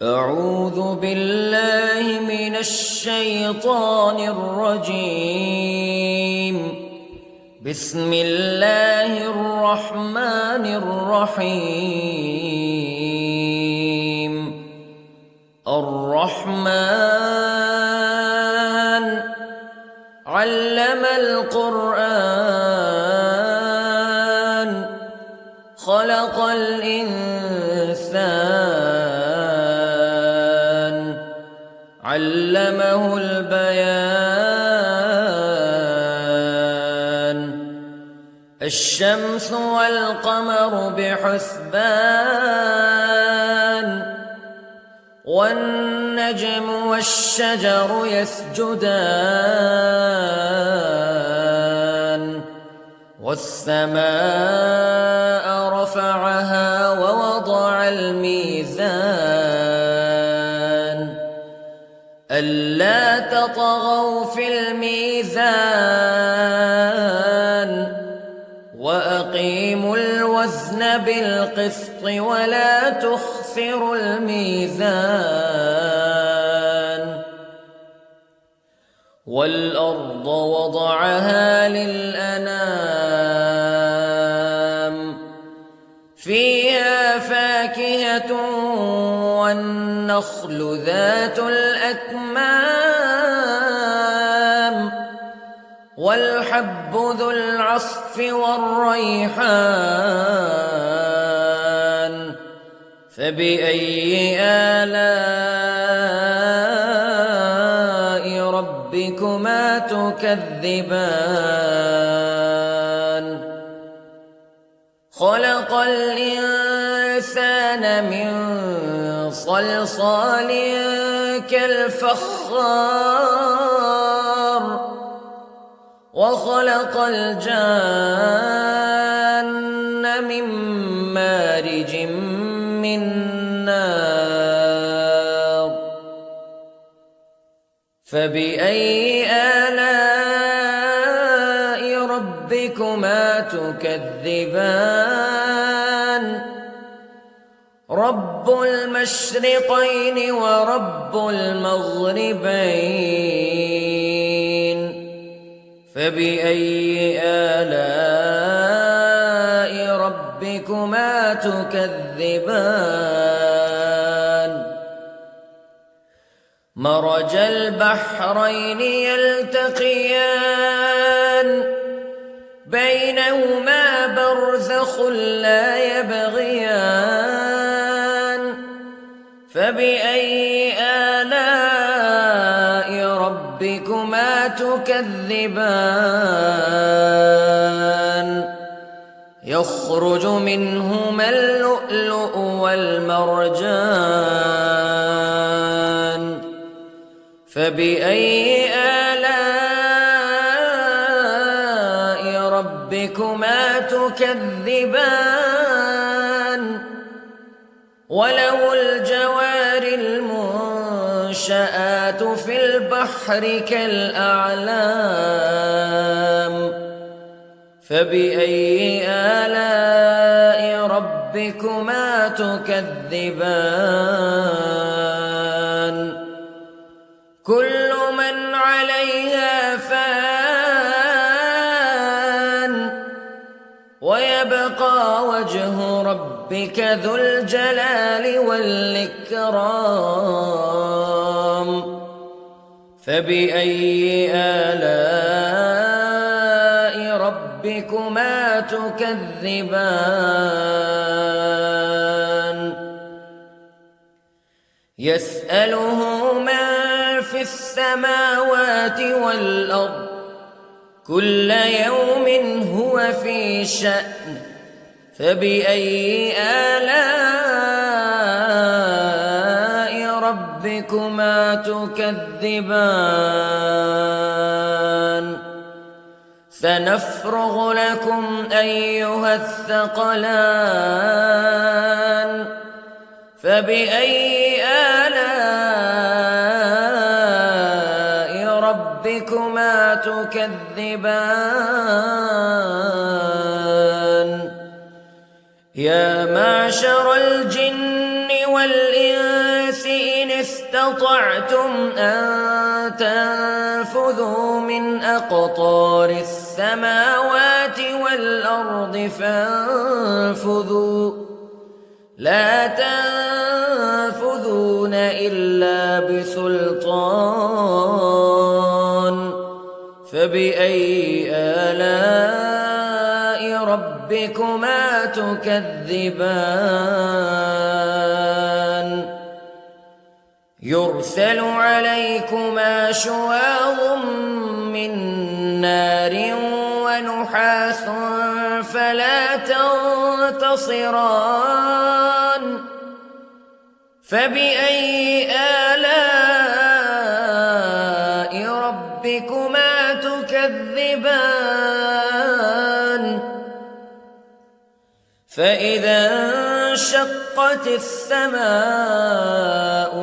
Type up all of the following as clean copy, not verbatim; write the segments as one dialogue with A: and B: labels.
A: أعوذ بالله من الشيطان الرجيم. بسم الله الرحمن الرحيم. الرحمن علم القرآن خلق الإنسان علمه البيان. الشمس والقمر بحسبان والنجم والشجر يسجدان والسماء رفعها ووضع الميزان ألا تطغوا في الميزان وأقيموا الوزن بالقسط ولا تخسروا الميزان. والأرض وضعها للأنام فيها فاكهة والنخل ذات الأكمام والحب ذو العصف والريحان فبأي آلاء ربكما تكذبان. خلق الإنسان من صلصال كالفخار وخلق الجان من مارج من نار فبأي آلاء ربكما تكذبان. رب المشرقين ورب المغربين فبأي آلاء ربكما تكذبان. مرج البحرين يلتقيان بينهما برزخ لا يبغيان فبأي آلاء ربكما تكذبان. يخرج منهما اللؤلؤ والمرجان فبأي آلاء ربكما تكذبان. وله الجوار المنشآت في البحر كالأعلام فبأي آلاء ربكما تكذبان. كل من عليها فان ويبقى وجه ربك ذو الجلال والإكرام فبأي آلاء ربكما تكذبان. يسأله من في السماوات والأرض كل يوم هو في شأن فبأي آلاء ربكما تكذبان. سنفرغ لكم أيها الثقلان فبأي آلاء ربكما تكذبان. يا معشر الجن والإنس استطعتم أن تنفذوا من أقطار السماوات والأرض فانفذوا لا تنفذون إلا بسلطان فبأي آلاء ربكما تكذبان يرسل عليكما شواظ من نار ونحاس فلا تنتصران فبأي آلاء ربكما تكذبان فإذا انشقت السماء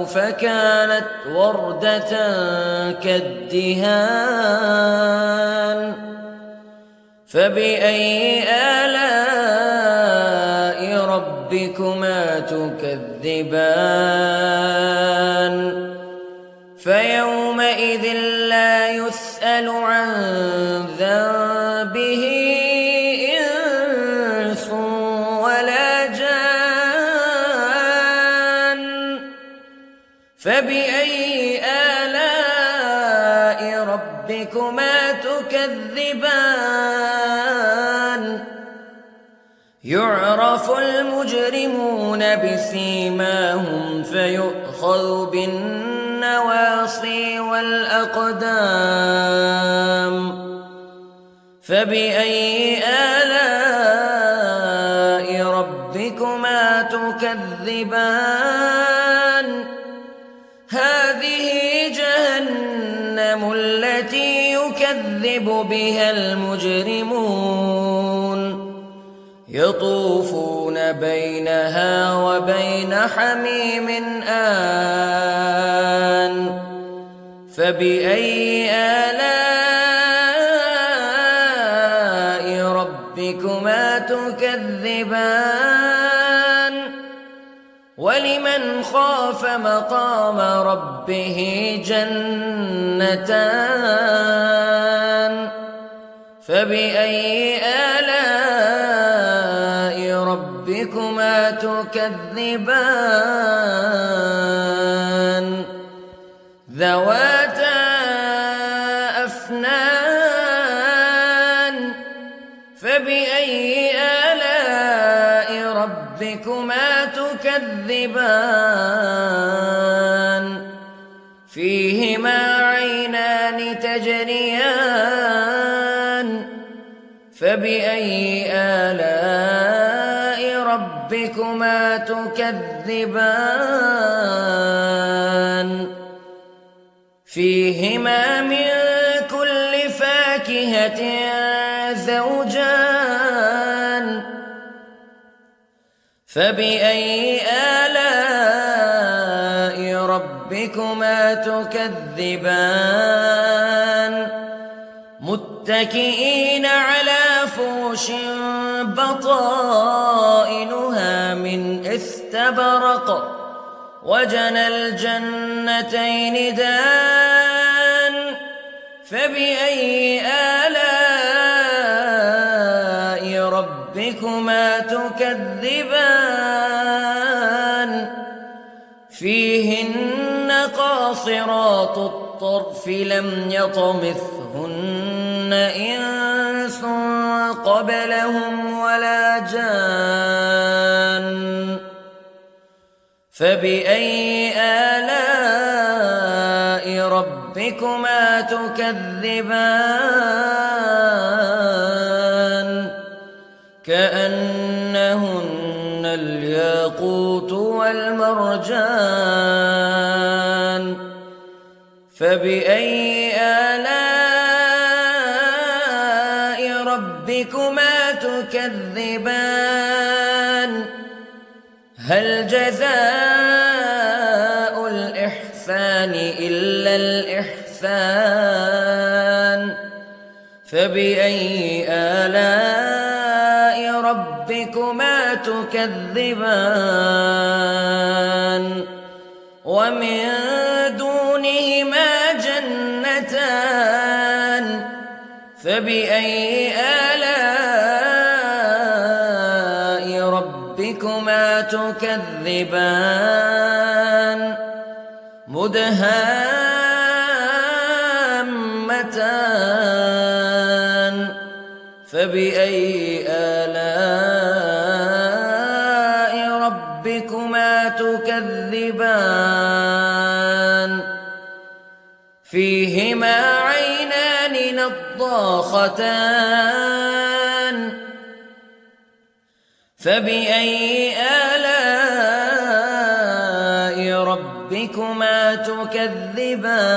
A: فكانت وردة كالدهان فبأي آلاء ربكما تكذبان فيومئذ لا يسأل عن ذنبه إنس ولا جان فبأي آلاء ربكما تكذبان يعرف المجرمون بسيماهم فيؤخذ بالنواصي والأقدام فبأي آلاء ربكما تكذبان هذه جهنم التي يكذب بها المجرمون يطوفون بينها وبين حميم آن فبأي آلاء ربكما تكذبان ولمن خاف مقام ربه جنتان فبأي آلاء ربكما تكذبان ذواتا أفنان فبأي آلاء ربكما تكذبان فيهما عينان تجريان فبأي آلاء ربكما تكذبان فيهما من كل فاكهة زوجان فبأي آلاء ربكما تكذبان متكئين على فرش بطائنها من استبرق وجنى الجنتين دان فبأي آلاء ربكما تكذبان فيهن قاصرات الطرف لم يطمثهن إنس قبلهم ولا جان فبأي آلاء ربكما تكذبان كأنهن الياقوت والمرجان فبأي آلاء ربكما تكذبان هل جزاء الإحسان إلا الإحسان فبأي آلاء ربكما تكذبان ومن دونهما جنتان فبأي آلاء ربكما تكذبان مدهامتان فبأي آلاء ربكما تكذبان فيهما عينان نضاختان فبأي آلاء ربكما تكذبان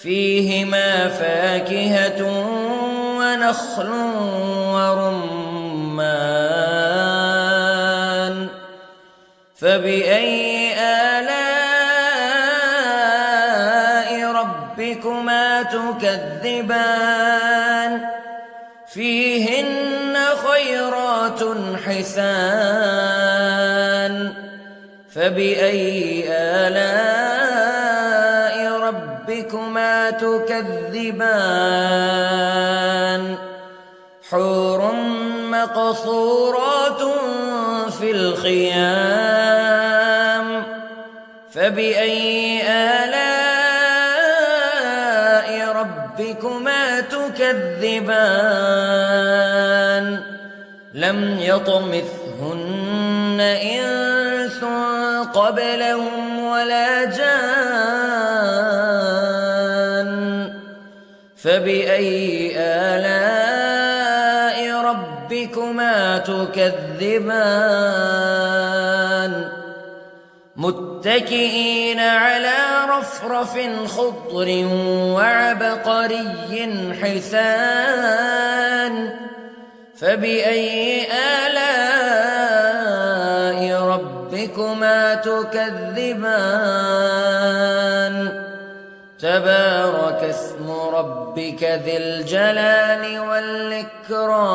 A: فيهما فاكهة ونخل ورمان فبأي آلاء ربكما تكذبان فيهن خيرات حسان فبأي آلاء ربكما تكذبان حور مقصورات في الخيام فبأي آلاء ربكما تكذبان لم يطمثهن إنس قبلهم ولا جان فبأي آلاء ربكما تكذبان متكئين على رفرف خضر وعبقري حسان فبأي آلاء ربكما تكذبان تبارك اسم ربك ذي الجلال والإكرام